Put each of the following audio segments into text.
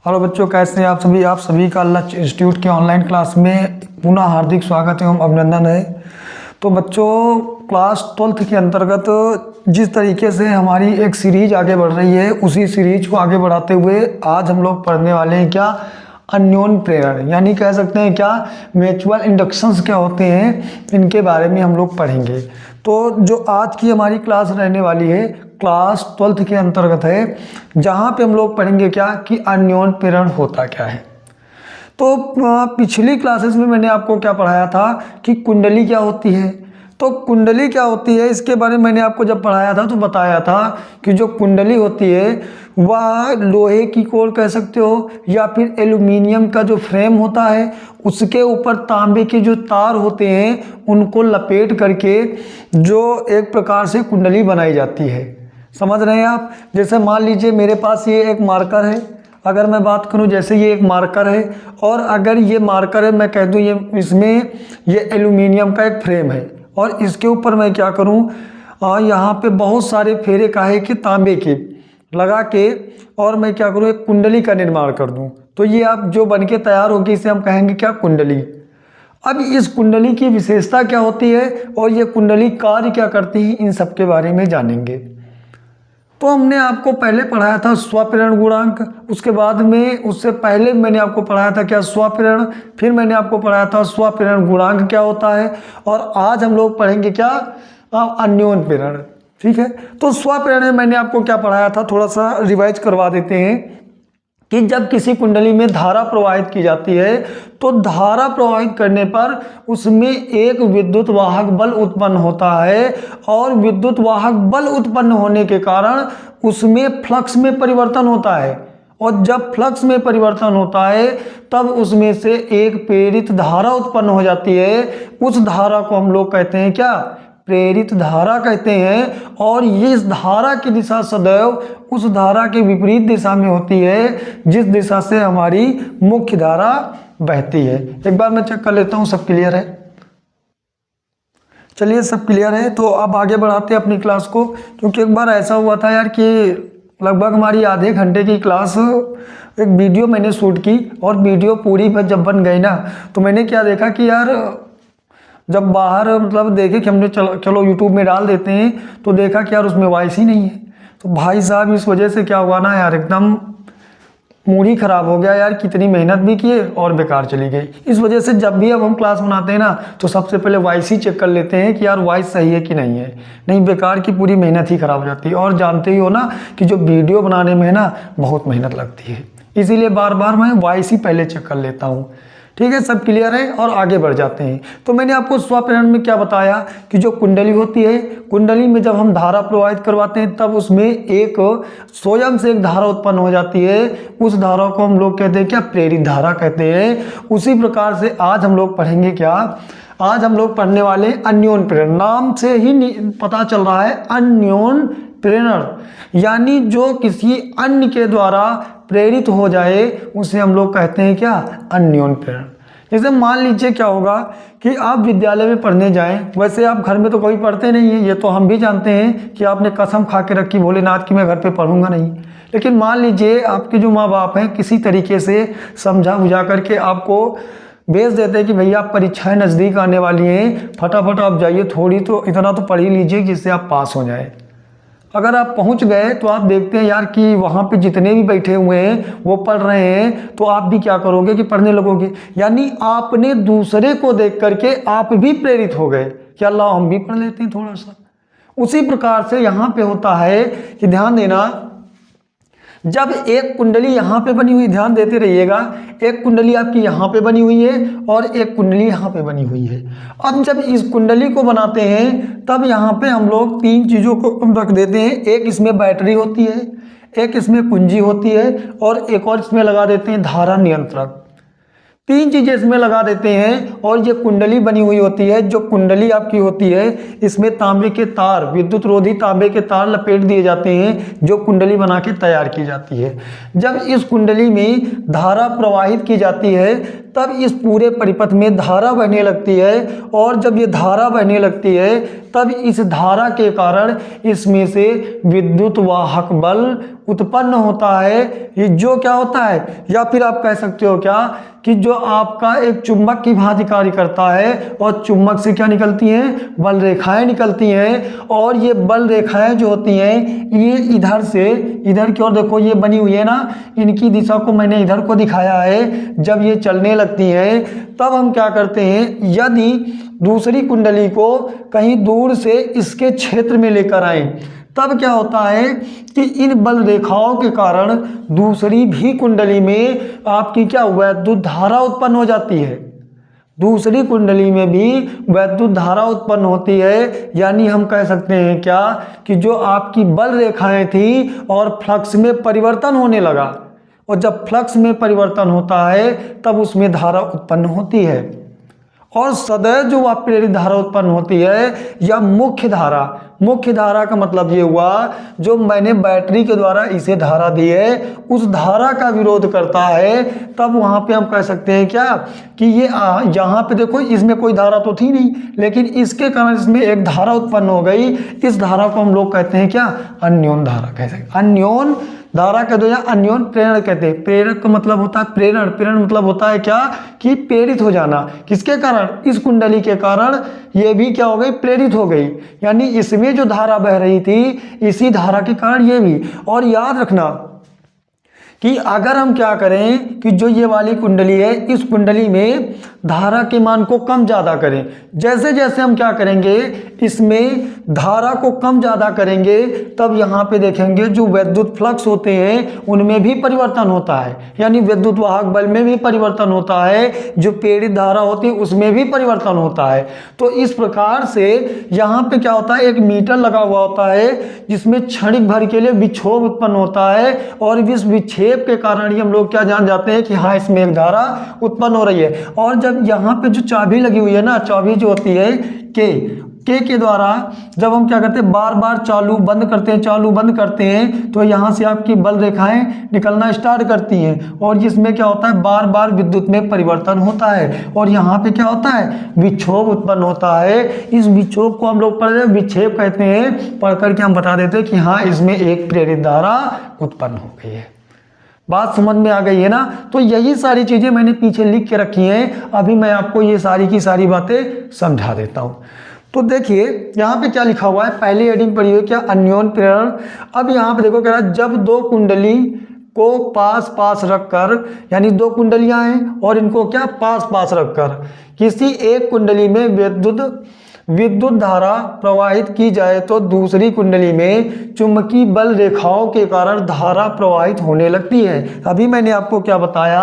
Hello बच्चों, कैसे हैं आप सभी का अल्लाह इंस्टीट्यूट के ऑनलाइन क्लास में पुनः हार्दिक स्वागत एवं अभिनंदन है। तो बच्चों, क्लास 12th के अंतर्गत जिस तरीके से हमारी एक सीरीज आगे बढ़ रही है, उसी सीरीज को आगे बढ़ाते हुए आज हम लोग पढ़ने वाले हैं क्या, अन्योन प्रेरण, यानी कह सकते हैं क्या, म्यूचुअल इंडक्शंस क्या होते हैं, इनके बारे में हम लोग पढ़ेंगे। तो जो आज की हमारी क्लास रहने वाली है, क्लास 12th के अंतर्गत है, जहाँ पे हम लोग पढ़ेंगे क्या कि अन्योन प्रेरण होता क्या है। तो पिछली क्लासेस में मैंने आपको क्या पढ़ाया था कि कुंडली क्या होती है। तो कुंडली क्या होती है, इसके बारे में मैंने आपको जब पढ़ाया था तो बताया था कि जो कुंडली होती है वह लोहे की कोर कह सकते हो, या फिर एल्युमिनियम का जो फ्रेम होता है उसके ऊपर तांबे के जो तार होते हैं उनको लपेट करके जो एक प्रकार से कुंडली बनाई जाती है। समझ रहे हैं आप। जैसे मान लीजिए मेरे पास ये एक मार्कर है, अगर मैं बात करूं जैसे ये एक मार्कर है, और अगर ये मार्कर है, मैं कह दूं ये इसमें ये एल्युमिनियम का एक फ्रेम है, और इसके ऊपर मैं क्या करूं, यहाँ पे बहुत सारे फेरे काहे के तांबे के लगा के, और मैं क्या करूं, एक कुंडली का निर्माण कर दूं। तो ये आप जो बन के तैयार होगी इसे हम कहेंगे क्या, कुंडली। अब इस कुंडली की विशेषता क्या होती है और ये कुंडली कार्य क्या करती है, इन सब के बारे में जानेंगे। तो हमने आपको पहले पढ़ाया था स्वप्रेरण गुणांक, उसके बाद में उससे पहले मैंने आपको पढ़ाया था क्या, स्वप्रेरण, फिर मैंने आपको पढ़ाया था स्वप्रेरण गुणांक क्या होता है, और आज हम लोग पढ़ेंगे क्या, अन्योन प्रेरण। ठीक है। तो स्वप्रेरण में मैंने आपको क्या पढ़ाया था, थोड़ा सा रिवाइज करवा देते हैं कि जब किसी कुंडली में धारा प्रवाहित की जाती है तो धारा प्रवाहित करने पर उसमें एक विद्युत वाहक बल उत्पन्न होता है, और विद्युत वाहक बल उत्पन्न होने के कारण उसमें फ्लक्स में परिवर्तन होता है, और जब फ्लक्स में परिवर्तन होता है तब उसमें से एक प्रेरित धारा उत्पन्न हो जाती है। उस धारा को हम लोग कहते हैं क्या, प्रेरित धारा कहते हैं। और ये इस धारा की दिशा सदैव उस धारा के विपरीत दिशा में होती है जिस दिशा से हमारी मुख्य धारा बहती है। एक बार मैं चेक कर लेता हूँ सब क्लियर है। चलिए सब क्लियर है, तो अब आगे बढ़ाते हैं अपनी क्लास को। क्योंकि एक बार ऐसा हुआ था यार कि लगभग हमारी आधे घंटे की क्लास, एक वीडियो मैंने शूट की, और वीडियो पूरी जब बन गई ना, तो मैंने क्या देखा कि यार जब बाहर मतलब देखे कि हमने चलो यूट्यूब में डाल देते हैं, तो देखा कि यार उसमें वॉइस ही नहीं है। तो भाई साहब इस वजह से क्या हुआ ना यार, एकदम मूड ही ख़राब हो गया यार, कितनी मेहनत भी किए और बेकार चली गई। इस वजह से जब भी अब हम क्लास बनाते हैं ना, तो सबसे पहले वॉइस ही चेक कर लेते हैं कि यार वॉइस सही है कि नहीं है, नहीं बेकार की पूरी मेहनत ही ख़राब हो जाती है। और जानते ही हो ना कि जो वीडियो बनाने में ना बहुत मेहनत लगती है, इसीलिए बार बार मैं वॉइस ही पहले चेक कर लेता हूँ। ठीक है, सब क्लियर है, और आगे बढ़ जाते हैं। तो मैंने आपको स्वप्रेरण में क्या बताया कि जो कुंडली होती है, कुंडली में जब हम धारा प्रवाहित करवाते हैं तब उसमें एक स्वयं से एक धारा उत्पन्न हो जाती है। उस धारा को हम लोग कहते हैं क्या, प्रेरित धारा कहते हैं। उसी प्रकार से आज हम लोग पढ़ेंगे क्या, आज हम लोग पढ़ने वाले अन्योन प्रेरण। नाम से ही पता चल रहा है अन्योन प्रेरण, यानी जो किसी अन्य के द्वारा प्रेरित हो जाए उसे हम लोग कहते हैं क्या, अन्योन प्रेरण। जैसे मान लीजिए क्या होगा कि आप विद्यालय में पढ़ने जाएं, वैसे आप घर में तो कभी पढ़ते नहीं हैं, ये तो हम भी जानते हैं कि आपने कसम खा के रखी भोलेनाथ की मैं घर पे पढ़ूंगा नहीं। लेकिन मान लीजिए आपके जो माँ बाप हैं किसी तरीके से समझा बुझा करके आपको भेज देते हैं कि भैया आप परीक्षाएं नज़दीक आने वाली हैं, फटाफट आप जाइए, थोड़ी तो इतना तो पढ़ ही लीजिए जिससे आप पास हो जाए। अगर आप पहुंच गए तो आप देखते हैं यार कि वहाँ पे जितने भी बैठे हुए हैं वो पढ़ रहे हैं, तो आप भी क्या करोगे कि पढ़ने लगोगे। यानी आपने दूसरे को देख करके आप भी प्रेरित हो गए कि अल्लाह हम भी पढ़ लेते हैं थोड़ा सा। उसी प्रकार से यहाँ पे होता है कि ध्यान देना, जब एक कुंडली यहाँ पे बनी हुई, ध्यान देते रहिएगा, एक कुंडली आपकी यहाँ पे बनी हुई है और एक कुंडली यहाँ पे बनी हुई है। अब जब इस कुंडली को बनाते हैं तब यहाँ पे हम लोग तीन चीज़ों को रख देते हैं। एक इसमें बैटरी होती है, एक इसमें कुंजी होती है, और एक और इसमें लगा देते हैं धारा नियंत्रक। तीन चीज़ें इसमें लगा देते हैं, और ये कुंडली बनी हुई होती है। जो कुंडली आपकी होती है इसमें तांबे के तार, विद्युत रोधी तांबे के तार लपेट दिए जाते हैं, जो कुंडली बना के तैयार की जाती है। जब इस कुंडली में धारा प्रवाहित की जाती है तब इस पूरे परिपथ में धारा बहने लगती है, और जब ये धारा बहने लगती है तब इस धारा के कारण इसमें से विद्युत वाहक बल उत्पन्न होता है, ये जो क्या होता है, या फिर आप कह सकते हो क्या कि जो आपका एक चुंबक की भांति कार्य करता है और चुंबक से क्या निकलती हैं, बल रेखाएं निकलती हैं। और ये बल रेखाएं जो होती हैं ये इधर से इधर की ओर देखो ये बनी हुई है ना, इनकी दिशा को मैंने इधर को दिखाया है। जब ये चलने लगती है तब हम क्या करते हैं, यदि दूसरी कुंडली को कहीं दूर से इसके क्षेत्र में लेकर आए तब क्या होता है कि इन बल रेखाओं के कारण दूसरी भी कुंडली में आपकी क्या वैद्युत धारा उत्पन्न हो जाती है। दूसरी कुंडली में भी वैद्युत धारा उत्पन्न होती है। यानी हम कह सकते हैं क्या कि जो आपकी बल रेखाएं थी और फ्लक्स में परिवर्तन होने लगा, और जब फ्लक्स में परिवर्तन होता है तब उसमें धारा उत्पन्न होती है। और सदैव जो वह प्रेरित धारा उत्पन्न होती है या मुख्य धारा का मतलब ये हुआ जो मैंने बैटरी के द्वारा इसे धारा दी है उस धारा का विरोध करता है। तब वहाँ पे हम कह सकते हैं क्या कि ये यहाँ पे देखो इसमें कोई धारा तो थी नहीं, लेकिन इसके कारण इसमें एक धारा उत्पन्न हो गई। इस धारा को हम लोग कहते हैं क्या, अन्योन धारा कह सकते हैं। अन्योन धारा कह दो या अन्योन प्रेरण कहते हैं। प्रेरक का मतलब होता है प्रेरण, प्रेरण मतलब होता है क्या कि प्रेरित हो जाना। किसके कारण, इस कुंडली के कारण ये भी क्या हो गई, प्रेरित हो गई। यानी इसमें जो धारा बह रही थी इसी धारा के कारण ये भी। और याद रखना कि अगर हम क्या करें कि जो ये वाली कुंडली है इस कुंडली में धारा के मान को कम ज़्यादा करें, जैसे जैसे हम क्या करेंगे इसमें धारा को कम ज़्यादा करेंगे तब यहाँ पे देखेंगे जो विद्युत फ्लक्स होते हैं उनमें भी परिवर्तन होता है। यानी विद्युत वाहक बल में भी परिवर्तन होता है, जो प्रेरित धारा होती है उसमें भी परिवर्तन होता है। तो इस प्रकार से यहाँ पे क्या होता है, एक मीटर लगा हुआ होता है जिसमें क्षणिक भर के लिए विक्षोभ उत्पन्न होता है। और इस विक्षेप के कारण ही हम लोग क्या जान जाते हैं कि हाँ इसमें एक धारा उत्पन्न हो रही है। और जब यहाँ पे जो चाबी लगी हुई है ना, चाबी जो होती है के द्वारा जब हम क्या करते हैं बार बार चालू बंद करते हैं तो यहाँ से आपकी बल रेखाएं निकलना स्टार्ट करती हैं और जिसमें क्या होता है बार बार विद्युत में परिवर्तन होता है और यहाँ पे क्या होता है विक्षोभ उत्पन्न होता है। इस विक्षोभ को हम लोग पढ़ विक्षेप कहते हैं, पढ़ करके हम बता देते हैं कि हाँ इसमें एक प्रेरित धारा उत्पन्न हो गई है। बात समझ में आ गई है ना। तो यही सारी चीज़ें मैंने पीछे लिख के रखी हैं, अभी मैं आपको ये सारी की सारी बातें समझा देता हूँ। तो देखिए यहाँ पे क्या लिखा हुआ है, पहली हेडिंग पढ़ी हुई क्या, अन्योन प्रेरण। अब यहाँ पे देखो कह रहा है जब दो कुंडली को पास पास रखकर, यानी दो कुंडलियाँ हैं और इनको क्या पास पास रखकर किसी एक कुंडली में विद्युत धारा प्रवाहित की जाए तो दूसरी कुंडली में चुंबकीय बल रेखाओं के कारण धारा प्रवाहित होने लगती है। अभी मैंने आपको क्या बताया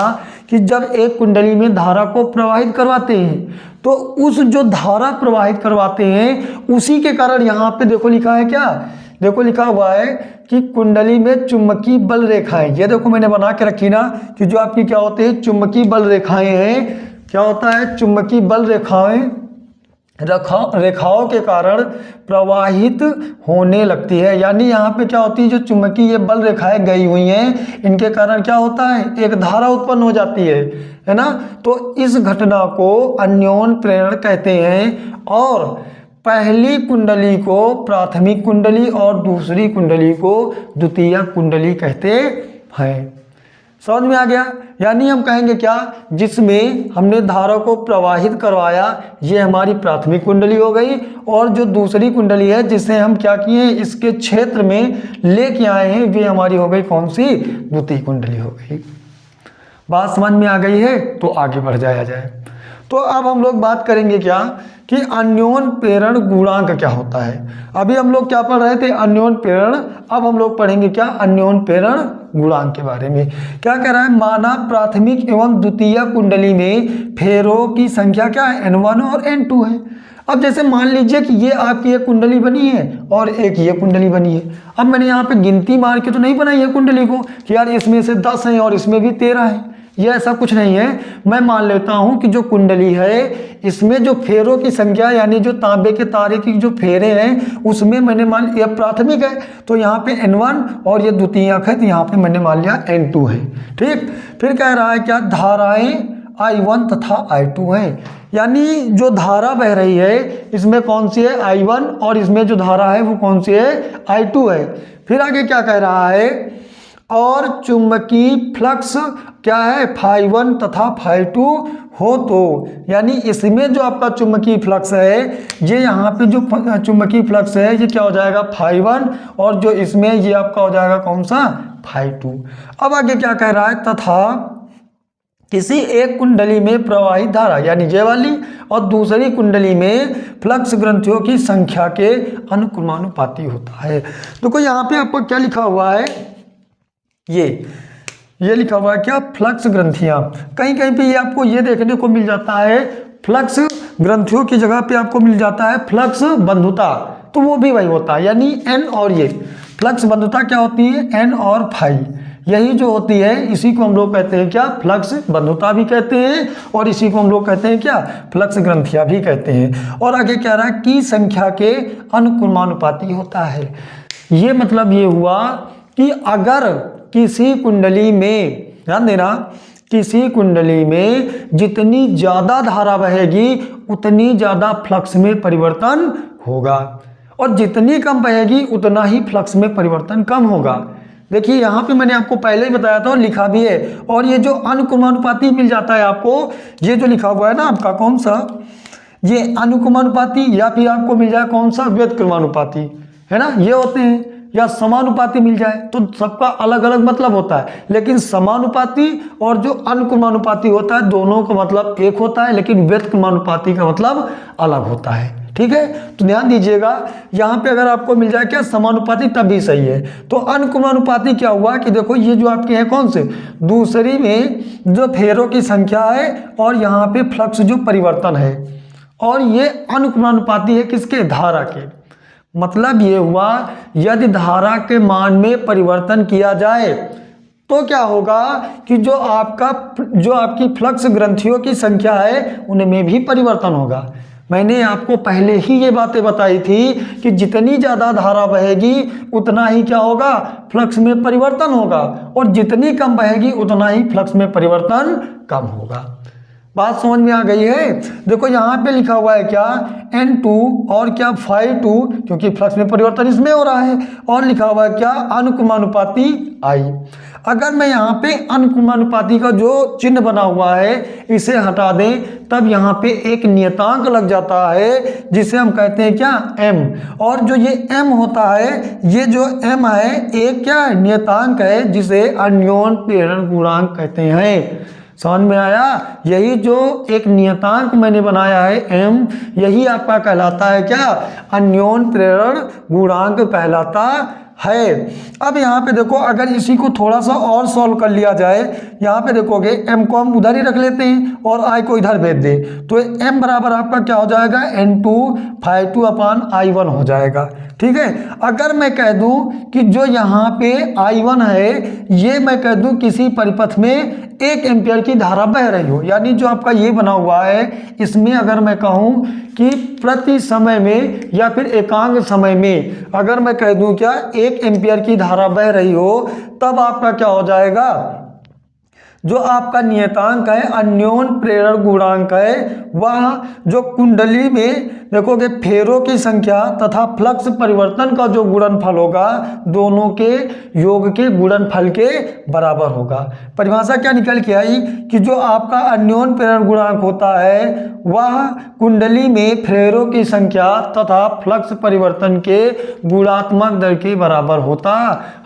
कि जब एक कुंडली में धारा को प्रवाहित करवाते हैं तो उस जो धारा प्रवाहित करवाते हैं उसी के कारण यहाँ पे देखो लिखा है क्या, देखो लिखा हुआ है कि कुंडली में चुंबकीय बल रेखाएं, ये देखो मैंने बना के रखी ना कि जो आपकी क्या होती है चुंबकीय बल रेखाएं हैं, क्या होता है चुंबकीय बल रेखाओं के कारण प्रवाहित होने लगती है। यानी यहाँ पे क्या होती है जो चुंबकीय ये बल रेखाएं गई हुई हैं इनके कारण क्या होता है एक धारा उत्पन्न हो जाती है ना। तो इस घटना को अन्योन प्रेरण कहते हैं और पहली कुंडली को प्राथमिक कुंडली और दूसरी कुंडली को द्वितीय कुंडली कहते हैं। समझ में आ गया। यानी हम कहेंगे क्या, जिसमें हमने धारा को प्रवाहित करवाया ये हमारी प्राथमिक कुंडली हो गई और जो दूसरी कुंडली है जिसे हम क्या किए इसके क्षेत्र में लेके आए हैं वे हमारी हो गई कौन सी, द्वितीय कुंडली हो गई। बात समझ में आ गई है तो आगे बढ़ जाया जाए। तो अब हम लोग बात करेंगे क्या कि अन्योन प्रेरण गुणांक क्या होता है। अभी हम लोग क्या पढ़ रहे थे अन्योन प्रेरण, अब हम लोग पढ़ेंगे क्या अन्योन प्रेरण गुणांक के बारे में। क्या कह रहा है, माना प्राथमिक एवं द्वितीय कुंडली में फेरों की संख्या क्या है N1 और N2 है। अब जैसे मान लीजिए कि ये आपकी एक कुंडली बनी है और एक ये कुंडली बनी है। अब मैंने यहाँ पे गिनती मार के तो नहीं बनाई है कुंडली को कि यार इसमें से 10 हैं और इसमें भी 13 हैं, ये ऐसा कुछ नहीं है। मैं मान लेता हूं कि जो कुंडली है इसमें जो फेरों की संख्या यानी जो तांबे के तारे की जो फेरे हैं उसमें मैंने मान लिया प्राथमिक है तो यहाँ पे N1 और ये द्वितीयक है तो यहाँ पे मैंने मान लिया N2 है। ठीक, फिर कह रहा है क्या धाराएं I1 तथा I2 हैं, यानी जो धारा बह रही है इसमें कौन सी है I1 और इसमें जो धारा है वो कौन सी है I2 है। फिर आगे क्या कह रहा है और चुंबकीय फ्लक्स क्या है φ1 तथा φ2 हो तो, यानी इसमें जो आपका चुंबकीय फ्लक्स है, ये यहाँ पे जो चुंबकीय फ्लक्स है ये क्या हो जाएगा φ1, और जो इसमें ये आपका हो जाएगा कौन सा φ2। अब आगे क्या कह रहा है, तथा किसी एक कुंडली में प्रवाहित धारा यानी ये वाली और दूसरी कुंडली में फ्लक्स ग्रंथियों की संख्या के अनुक्रमानुपाती होता है। देखो यहाँ पे आपको क्या लिखा हुआ है, ये लिखा हुआ है क्या, फ्लक्स ग्रंथियां। कहीं कहीं पे ये आपको ये देखने को मिल जाता है, फ्लक्स ग्रंथियों की जगह पे आपको मिल जाता है फ्लक्स बंधुता, तो वो भी वही होता है, यानी एन और ये फ्लक्स बंधुता क्या होती है, एन और फाई, यही जो होती है इसी को हम लोग कहते हैं क्या, फ्लक्स बंधुता भी कहते हैं, और इसी को हम लोग कहते हैं क्या, फ्लक्स ग्रंथियां भी कहते हैं। और आगे क्या रहा, की संख्या के अनुक्रमानुपाती होता है। ये मतलब ये हुआ कि अगर किसी कुंडली में, ध्यान देना, किसी कुंडली में जितनी ज़्यादा धारा बहेगी उतनी ज़्यादा फ्लक्स में परिवर्तन होगा, और जितनी कम बहेगी उतना ही फ्लक्स में परिवर्तन कम होगा। देखिए यहाँ पे मैंने आपको पहले ही बताया था और लिखा भी है, और ये जो अनुक्रमानुपाती मिल जाता है आपको, ये जो लिखा हुआ है ना आपका कौन सा, ये अनुक्रमानुपाती, या फिर आपको मिल जाए कौन सा, व्युत्क्रमानुपाती, है ना, ये होते हैं, या समानुपाती मिल जाए, तो सबका अलग अलग मतलब होता है, लेकिन समानुपाती और जो अनुक्रमानुपाती होता है दोनों का मतलब एक होता है, लेकिन व्युत्क्रमानुपाती का मतलब अलग होता है। ठीक है, तो ध्यान दीजिएगा, यहाँ पे अगर आपको मिल जाए क्या, समानुपाती, तब भी सही है। तो अनुक्रमानुपाती क्या हुआ कि देखो ये जो आपके हैं कौन से, दूसरी में जो फेरों की संख्या है और यहाँ पे फ्लक्स जो परिवर्तन है, और ये अनुक्रमानुपाती है किसके, धारा के। मतलब ये हुआ यदि धारा के मान में परिवर्तन किया जाए तो क्या होगा कि जो आपकी फ्लक्स ग्रंथियों की संख्या है उनमें भी परिवर्तन होगा। मैंने आपको पहले ही ये बातें बताई थी कि जितनी ज़्यादा धारा बहेगी उतना ही क्या होगा, फ्लक्स में परिवर्तन होगा, और जितनी कम बहेगी उतना ही फ्लक्स में परिवर्तन कम होगा। बात समझ में आ गई है। देखो यहाँ पे लिखा हुआ है क्या, N2 और क्या φ2, क्योंकि फ्लक्स में परिवर्तन इसमें हो रहा है, और लिखा हुआ है क्या, अनुक्रमानुपाती I। अगर मैं यहाँ पे अनुक्रमानुपाती का जो चिन्ह बना हुआ है इसे हटा दें, तब यहाँ पे एक नियतांक लग जाता है जिसे हम कहते हैं क्या, M। और जो ये M होता है, ये जो M है एक क्या है, नियतांक है जिसे अन्योन प्रेरण गुणांक कहते हैं। समझ में आया, यही जो एक नियतांक मैंने बनाया है M, यही आपका कहलाता है क्या, अन्योन प्रेरण गुणांक कहलाता है। अब यहाँ पे देखो, अगर इसी को थोड़ा सा और सॉल्व कर लिया जाए, यहाँ पे देखोगे M को हम उधर ही रख लेते हैं और I को इधर भेज दें, तो M बराबर आपका क्या हो जाएगा, N2 φ2 अपान I1 हो जाएगा। ठीक है, अगर मैं कह दूं कि जो यहाँ पे I1 है ये मैं कह दूं किसी परिपथ में 1 एम्पियर की धारा बह रही हो, यानी जो आपका ये बना हुआ है इसमें अगर मैं कहूँ कि प्रति समय में या फिर एकांक समय में अगर मैं कह दूं क्या 1 एम्पियर की धारा बह रही हो, तब आपका क्या हो जाएगा, जो आपका नियतांक है अन्योन प्रेरण गुणांक है, वह जो कुंडली में देखोगे फेरों की संख्या तथा फ्लक्स परिवर्तन का जो गुणनफल होगा दोनों के योग के गुणनफल के बराबर होगा। परिभाषा क्या निकल के आई कि जो आपका अन्योन प्रेरण गुणांक होता है वह कुंडली में फेरों की संख्या तथा फ्लक्स परिवर्तन के गुणात्मक दर के बराबर होता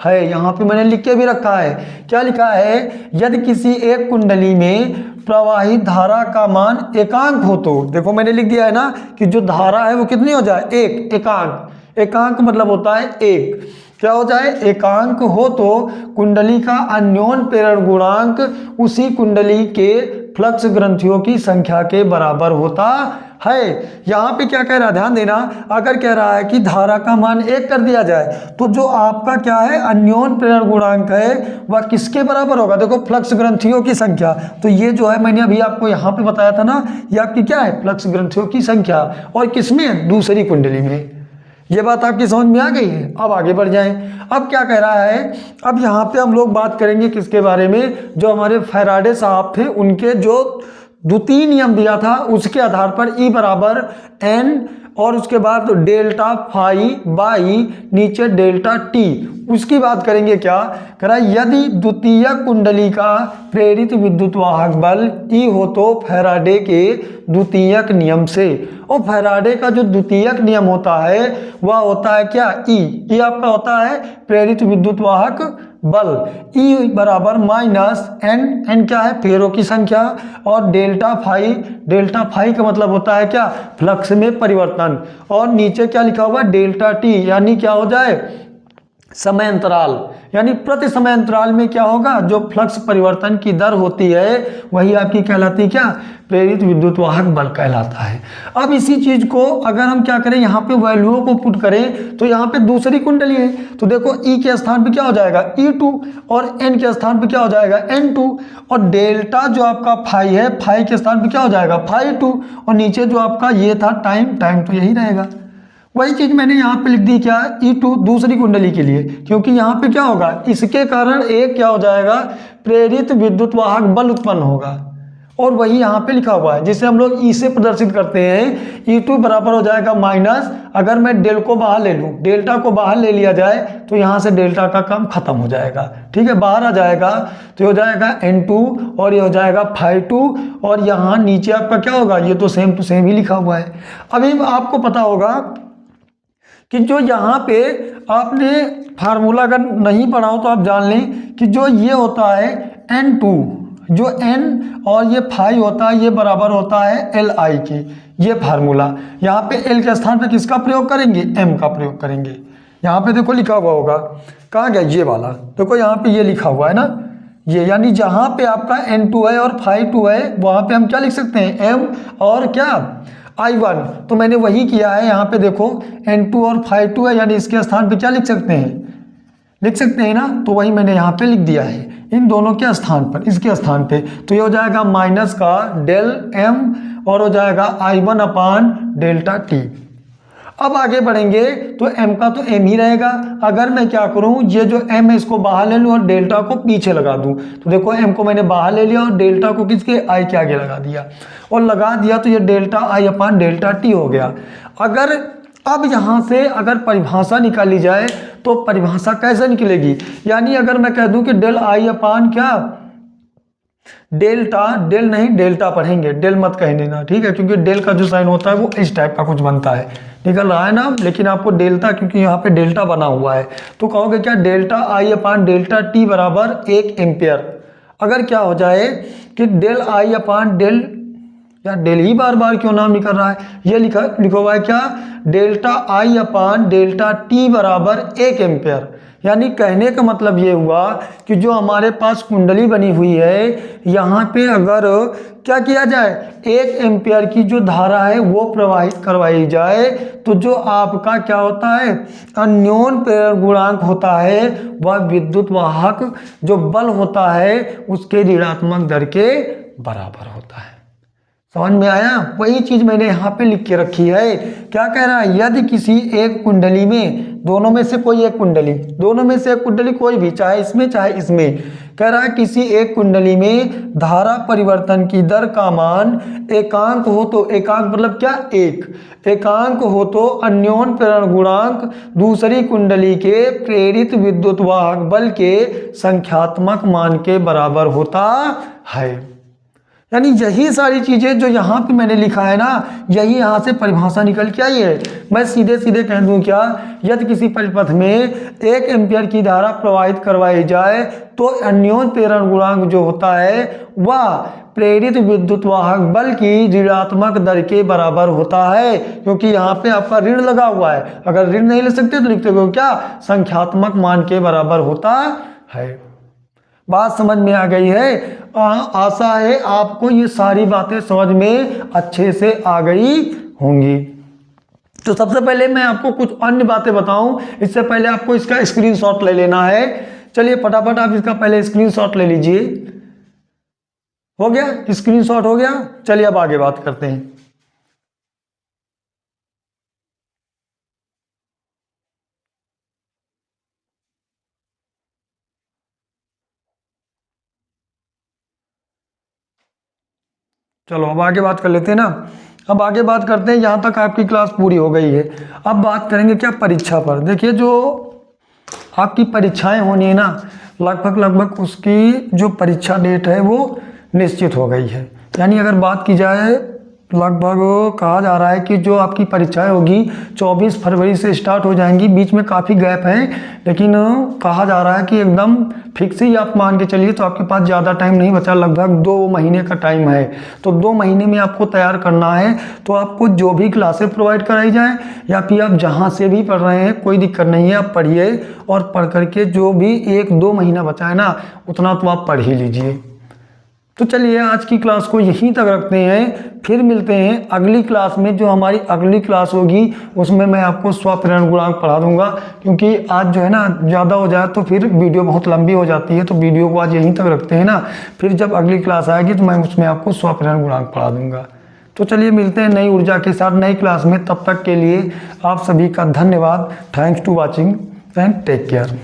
है। यहाँ पे मैंने लिख के भी रखा है, क्या लिखा है, यदि किसी एक कुंडली में प्रवाहित धारा का मान एकांक हो तो, देखो मैंने लिख दिया है ना कि जो धारा है वो कितनी हो जाए, एक, एकांक, एकांक मतलब होता है एक, क्या हो जाए, एकांक हो तो कुंडली का अन्योन प्रेरण गुणांक उसी कुंडली के फ्लक्स ग्रंथियों की संख्या के बराबर होता है। यहाँ पे क्या कह रहा है, ध्यान देना, अगर कह रहा है कि धारा का मान 1 कर दिया जाए तो जो आपका क्या है अन्योन प्रेरण गुणांक है वह किसके बराबर होगा, देखो फ्लक्स ग्रंथियों की संख्या। तो ये जो है मैंने अभी आपको यहाँ पे बताया था ना, ये आपकी क्या है, फ्लक्स ग्रंथियों की संख्या, और किसमें, दूसरी कुंडली में। ये बात आपकी समझ में आ गई है। अब आगे बढ़ जाएं। अब क्या कह रहा है, अब यहाँ पे हम लोग बात करेंगे किसके बारे में, जो हमारे फैराडे साहब थे उनके जो द्वितीय नियम दिया था उसके आधार पर E बराबर N और उसके बाद डेल्टा फाई बाई नीचे डेल्टा टी। उसकी बात करेंगे क्या कह रहा है, यदि द्वितीयक कुंडली का प्रेरित विद्युत वाहक बल ई हो तो फैराडे के द्वितीयक नियम से। और फैराडे का जो द्वितीयक नियम होता है वह होता है क्या, ई आपका होता है प्रेरित विद्युत वाहक बल। ई बराबर माइनस एन, एन क्या है फेरों की संख्या, और डेल्टा फाई का मतलब होता है क्या, फ्लक्स में परिवर्तन, और नीचे क्या लिखा हुआ डेल्टा टी, यानी क्या हो जाए समय अंतराल, यानी प्रति समय अंतराल में क्या होगा जो फ्लक्स परिवर्तन की दर होती है वही आपकी कहलाती है क्या, प्रेरित विद्युत वाहक बल कहलाता है। अब इसी चीज को अगर हम क्या करें यहाँ पे वैल्यूओं को पुट करें तो यहाँ पे दूसरी कुंडली है, तो देखो ई के स्थान पे क्या हो जाएगा E2 और एन के स्थान पे क्या हो जाएगा N2, और डेल्टा जो आपका फाई है फाई के स्थान पे क्या हो जाएगा फाई2, और नीचे जो आपका ये था टाइम तो यही रहेगा। वही चीज मैंने यहाँ पे लिख दी क्या, E2 दूसरी कुंडली के लिए, क्योंकि यहाँ पे क्या होगा इसके कारण एक क्या हो जाएगा प्रेरित विद्युत वाहक बल उत्पन्न होगा, और वही यहाँ पे लिखा हुआ है जिसे हम लोग ई से प्रदर्शित करते हैं। E2 बराबर हो जाएगा माइनस, अगर मैं डेल को बाहर ले लूँ, डेल्टा को बाहर ले लिया जाए तो यहाँ से डेल्टा का काम खत्म हो जाएगा, ठीक है, बाहर आ जाएगा तो हो जाएगा N2 और ये हो जाएगा फाई2, और यहाँ नीचे आपका क्या होगा, ये तो सेम टू सेम ही लिखा हुआ है। अभी आपको पता होगा कि जो यहाँ पे आपने फार्मूला अगर नहीं पढ़ा हो तो आप जान लें कि जो ये होता है N2, जो N और ये फाई होता है ये बराबर होता है Li के, ये फार्मूला यहाँ पे L के स्थान पे किसका प्रयोग करेंगे, M का प्रयोग करेंगे। यहाँ पे देखो लिखा हुआ होगा, कहाँ गया ये वाला, देखो यहाँ पे ये लिखा हुआ है ना, ये यानी जहाँ पे आपका N2 है और फाई2 है वहाँ पे हम क्या लिख सकते हैं M और क्या I1, तो मैंने वही किया है। यहाँ पे देखो N2 और फाई2 है, यानी इसके स्थान पे क्या लिख सकते हैं ना, तो वही मैंने यहाँ पे लिख दिया है इन दोनों के स्थान पर, इसके स्थान पे, तो ये हो जाएगा माइनस का डेल M और हो जाएगा I1 अपान डेल्टा टी। अब आगे बढ़ेंगे तो M का तो M ही रहेगा, अगर मैं क्या करूं ये जो M है इसको बाहर ले लूं और डेल्टा को पीछे लगा दूं, तो देखो M को मैंने बाहर ले लिया और डेल्टा को किसके I के आगे लगा दिया, और लगा दिया तो ये delta I upon delta T हो गया। अगर अब यहाँ से अगर परिभाषा निकाली जाए तो परिभाषा कैसे निकलेगी, यानी अगर मैं कह दूं कि डेल I अपान क्या डेल्टा, डेल नहीं डेल्टा पढ़ेंगे, डेल मत कह देना, ठीक है, क्योंकि डेल का जो साइन होता है वो इस टाइप का कुछ बनता है, निकल रहा है ना, लेकिन आपको डेल्टा क्योंकि यहाँ पे डेल्टा बना हुआ है तो कहोगे क्या delta I upon delta T बराबर 1 एम्पियर। अगर क्या हो जाए कि डेल I अपान डेल, या डेल ही बार बार क्यों नाम निकल रहा है, ये लिखा हुआ है क्या delta I upon delta T बराबर 1 एम्पियर। यानी कहने का मतलब ये हुआ कि जो हमारे पास कुंडली बनी हुई है यहाँ पे अगर क्या किया जाए 1 एम्पियर की जो धारा है वो प्रवाहित करवाई जाए तो जो आपका क्या होता है अन्योन प्रेरण गुणांक होता है वह विद्युत वाहक जो बल होता है उसके ऋणात्मक दर के बराबर होता है। समझ में आया, वही चीज मैंने यहाँ पे लिख के रखी है। क्या कह रहा है, यदि किसी एक कुंडली में दोनों में से कोई एक कुंडली, दोनों में से एक कुंडली कोई भी, चाहे इसमें कह रहा है किसी एक कुंडली में धारा परिवर्तन की दर का मान एकांक हो तो, एकांक मतलब क्या एकांक हो तो अन्योन प्रेरण गुणांक दूसरी कुंडली के प्रेरित विद्युत वाहक बल के संख्यात्मक मान के बराबर होता है। यानी यही सारी चीजें जो यहाँ पे मैंने लिखा है ना, यही यहाँ से परिभाषा निकल के आई है। मैं सीधे सीधे कह दूं क्या, यदि किसी परिपथ में 1 एम्पियर की धारा प्रवाहित करवाई जाए तो अन्योन प्रेरण गुणांक जो होता है वह प्रेरित विद्युत वाहक बल की ऋणात्मक दर के बराबर होता है, क्योंकि यहाँ पे आपका ऋण लगा हुआ है। अगर ऋण नहीं ले सकते तो लिखते हो क्या संख्यात्मक मान के बराबर होता है। बात समझ में आ गई है, आशा है आपको ये सारी बातें समझ में अच्छे से आ गई होंगी। तो सबसे पहले मैं आपको कुछ अन्य बातें बताऊं, इससे पहले आपको इसका स्क्रीनशॉट ले लेना है। चलिए फटाफट आप इसका पहले स्क्रीनशॉट ले लीजिए। हो गया, स्क्रीनशॉट हो गया। चलिए अब आगे बात करते हैं। चलो अब आगे बात कर लेते हैं ना। अब आगे बात करते हैं, यहाँ तक आपकी क्लास पूरी हो गई है। अब बात करेंगे क्या परीक्षा पर। देखिए जो आपकी परीक्षाएं होनी है ना, लगभग उसकी जो परीक्षा डेट है वो निश्चित हो गई है। यानी अगर बात की जाए, लगभग कहा जा रहा है कि जो आपकी परीक्षाएं होगी 24 फरवरी से स्टार्ट हो जाएंगी। बीच में काफ़ी गैप है, लेकिन कहा जा रहा है कि एकदम फिक्स ही आप मान के चलिए। तो आपके पास ज़्यादा टाइम नहीं बचा, लगभग 2 महीने का टाइम है। तो 2 महीने में आपको तैयार करना है। तो आपको जो भी क्लासेस प्रोवाइड कराई जाए या फिर आप जहाँ से भी पढ़ रहे हैं, कोई दिक्कत नहीं है, आप पढ़िए। और पढ़ करके जो भी 1-2 महीना बचा है ना, उतना तो आप पढ़ ही लीजिए। तो चलिए आज की क्लास को यहीं तक रखते हैं, फिर मिलते हैं अगली क्लास में। जो हमारी अगली क्लास होगी उसमें मैं आपको स्वप्रेरण गुणांक पढ़ा दूंगा, क्योंकि आज जो है ना ज़्यादा हो जाए तो फिर वीडियो बहुत लंबी हो जाती है। तो वीडियो को आज यहीं तक रखते हैं ना, फिर जब अगली क्लास आएगी तो मैं उसमें आपको स्वप्रेरण गुणांक पढ़ा दूंगा। तो चलिए मिलते हैं नई ऊर्जा के साथ नई क्लास में। तब तक के लिए आप सभी का धन्यवाद। Thanks to watching and take care.